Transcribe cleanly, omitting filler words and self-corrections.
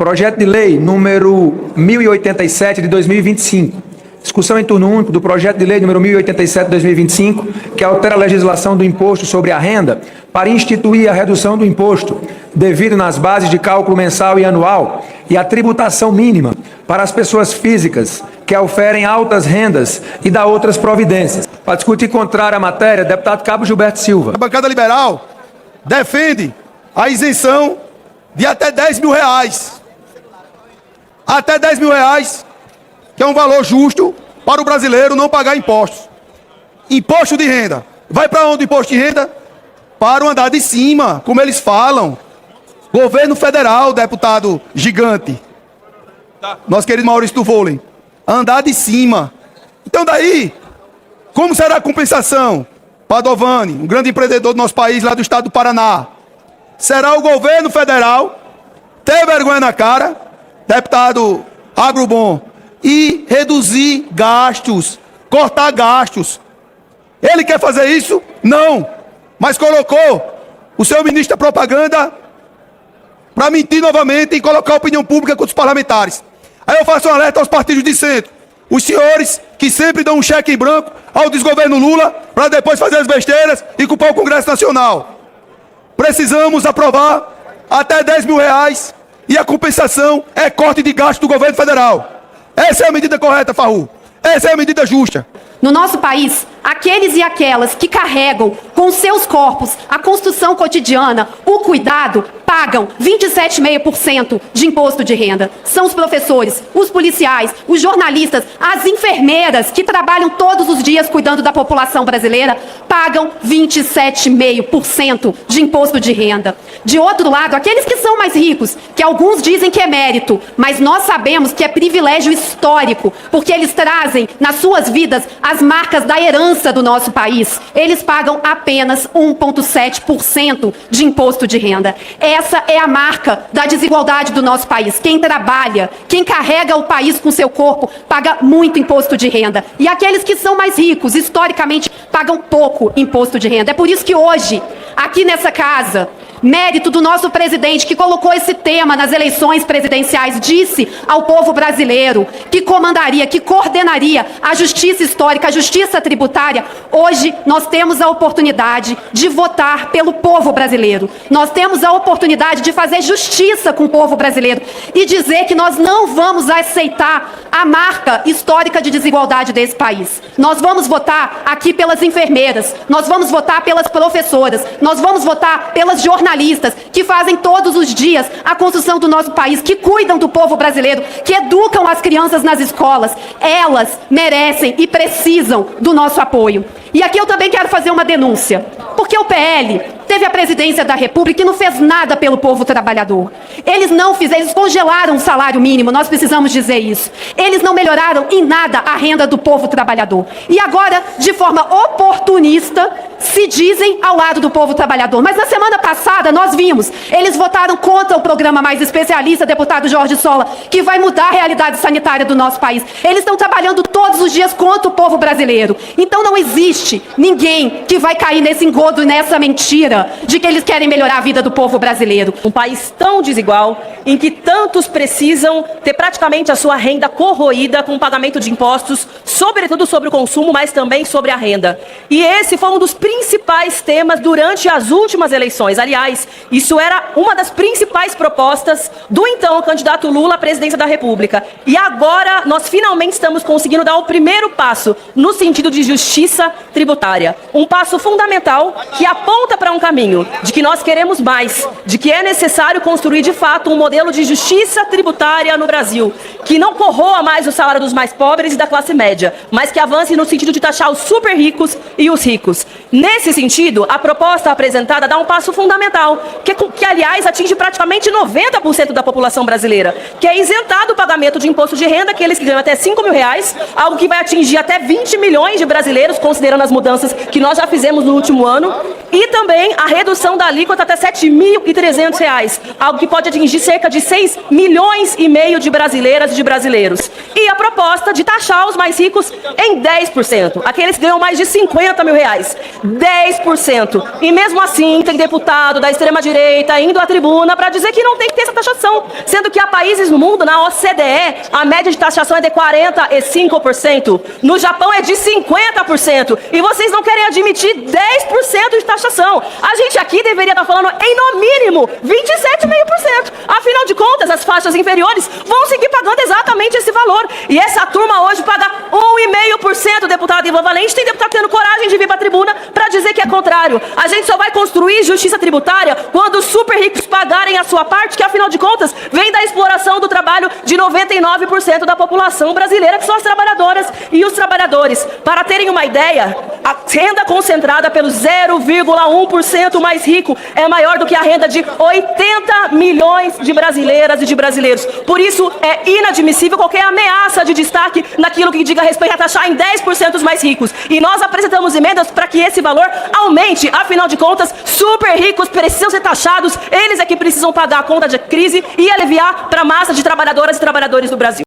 Projeto de lei número 1087 de 2025. Discussão em turno único do projeto de lei número 1087 de 2025, que altera a legislação do imposto sobre a renda para instituir a redução do imposto devido nas bases de cálculo mensal e anual e a tributação mínima para as pessoas físicas que oferem altas rendas e da outras providências. Para discutir contrário à matéria, deputado Cabo Gilberto Silva. A bancada liberal defende a isenção de até R$10.000. Até R$10.000, que é um valor justo para o brasileiro não pagar impostos. Imposto de renda. Vai para onde o imposto de renda? Para o andar de cima, como eles falam. Governo federal, deputado gigante. Nosso querido Maurício do Vôlei. Andar de cima. Então daí, como será a compensação? Padovani, um grande empreendedor do nosso país, lá do estado do Paraná. Será o governo federal ter vergonha na cara, deputado Agrobon, e reduzir gastos, cortar gastos. Ele quer fazer isso? Não. Mas colocou o seu ministro da propaganda para mentir novamente e colocar a opinião pública contra os parlamentares. Aí eu faço um alerta aos partidos de centro. Os senhores que sempre dão um cheque em branco ao desgoverno Lula para depois fazer as besteiras e culpar o Congresso Nacional. Precisamos aprovar até R$10.000 e a compensação é corte de gasto do governo federal. Essa é a medida correta, Farru. Essa é a medida justa. No nosso país, aqueles e aquelas que carregam com seus corpos a construção cotidiana, o cuidado, pagam 27,5% de imposto de renda. São os professores, os policiais, os jornalistas, as enfermeiras que trabalham todos os dias cuidando da população brasileira, pagam 27,5% de imposto de renda. De outro lado, aqueles que são mais ricos, que alguns dizem que é mérito, mas nós sabemos que é privilégio histórico, porque eles trazem nas suas vidas as marcas da herança do nosso país. Eles pagam apenas 1,7% de imposto de renda. Essa é a marca da desigualdade do nosso país. Quem trabalha, quem carrega o país com seu corpo, paga muito imposto de renda. E aqueles que são mais ricos, historicamente, pagam pouco imposto de renda. É por isso que hoje, aqui nessa casa, mérito do nosso presidente, que colocou esse tema nas eleições presidenciais, disse ao povo brasileiro que comandaria, que coordenaria a justiça histórica, a justiça tributária. Hoje nós temos a oportunidade de votar pelo povo brasileiro. Nós temos a oportunidade de fazer justiça com o povo brasileiro e dizer que nós não vamos aceitar a marca histórica de desigualdade desse país. Nós vamos votar aqui pelas enfermeiras, nós vamos votar pelas professoras, nós vamos votar pelas jornalistas que fazem todos os dias a construção do nosso país, que cuidam do povo brasileiro, que educam as crianças nas escolas. Elas merecem e precisam do nosso apoio. E aqui eu também quero fazer uma denúncia, porque o PL teve a presidência da República e não fez nada pelo povo trabalhador. Eles não fizeram, eles congelaram o salário mínimo, nós precisamos dizer isso. Eles não melhoraram em nada a renda do povo trabalhador. E agora, de forma oportunista, se dizem ao lado do povo trabalhador. Mas na semana passada nós vimos, eles votaram contra o programa Mais Especialista, deputado Jorge Sola, que vai mudar a realidade sanitária do nosso país. Eles estão trabalhando todos os dias contra o povo brasileiro. Então não existe ninguém que vai cair nesse engodo e nessa mentira de que eles querem melhorar a vida do povo brasileiro. Um país tão desigual, em que tantos precisam ter praticamente a sua renda corroída com o pagamento de impostos, sobretudo sobre o consumo, mas também sobre a renda. E esse foi um dos principais temas durante as últimas eleições. Aliás, isso era uma das principais propostas do então candidato Lula à presidência da República. E agora nós finalmente estamos conseguindo dar o primeiro passo no sentido de justiça tributária. Um passo fundamental que aponta para um caminho de que nós queremos mais, de que é necessário construir de fato um modelo de justiça tributária no Brasil, que não corroa mais o salário dos mais pobres e da classe média, mas que avance no sentido de taxar os super ricos e os ricos. Nesse sentido, a proposta apresentada dá um passo fundamental, que aliás atinge praticamente 90% da população brasileira, que é isentar do pagamento de imposto de renda aqueles que ganham até R$5.000, algo que vai atingir até 20 milhões de brasileiros, considerando as mudanças que nós já fizemos no último ano, e também a redução da alíquota até R$7.300, algo que pode atingir cerca de 6,5 milhões de brasileiras e de brasileiros. E a proposta de taxar os mais ricos em 10%, aqueles que ganham mais de R$50.000. 10%. E mesmo assim, tem deputado da extrema-direita indo à tribuna para dizer que não tem que ter essa taxação, sendo que há países no mundo, na OCDE, a média de taxação é de 45%. No Japão é de 50%. E vocês não querem admitir 10% de taxação. A gente aqui deveria estar falando em, no mínimo, 27,5%. Afinal de contas, as faixas inferiores vão seguir pagando exatamente esse valor. E essa turma hoje paga 1,5%, deputado Ivan Valente. Tem deputado tendo coragem de vir para a tribuna para dizer que é contrário. A gente só vai construir justiça tributária quando os super ricos pagarem a sua parte, que afinal de contas vem da exploração do trabalho de 99% da população brasileira, que são as trabalhadoras e os trabalhadores. Para terem uma ideia, a renda concentrada pelo 0,1% mais rico é maior do que a renda de 80 milhões de brasileiras e de brasileiros. Por isso, é inadmissível qualquer ameaça de destaque naquilo que diga respeito a taxar em 10% os mais ricos. E nós apresentamos emendas para que esse valor aumente. Afinal de contas, super ricos precisam ser taxados, eles é que precisam pagar a conta de crise e aliviar para a massa de trabalhadoras e trabalhadores do Brasil.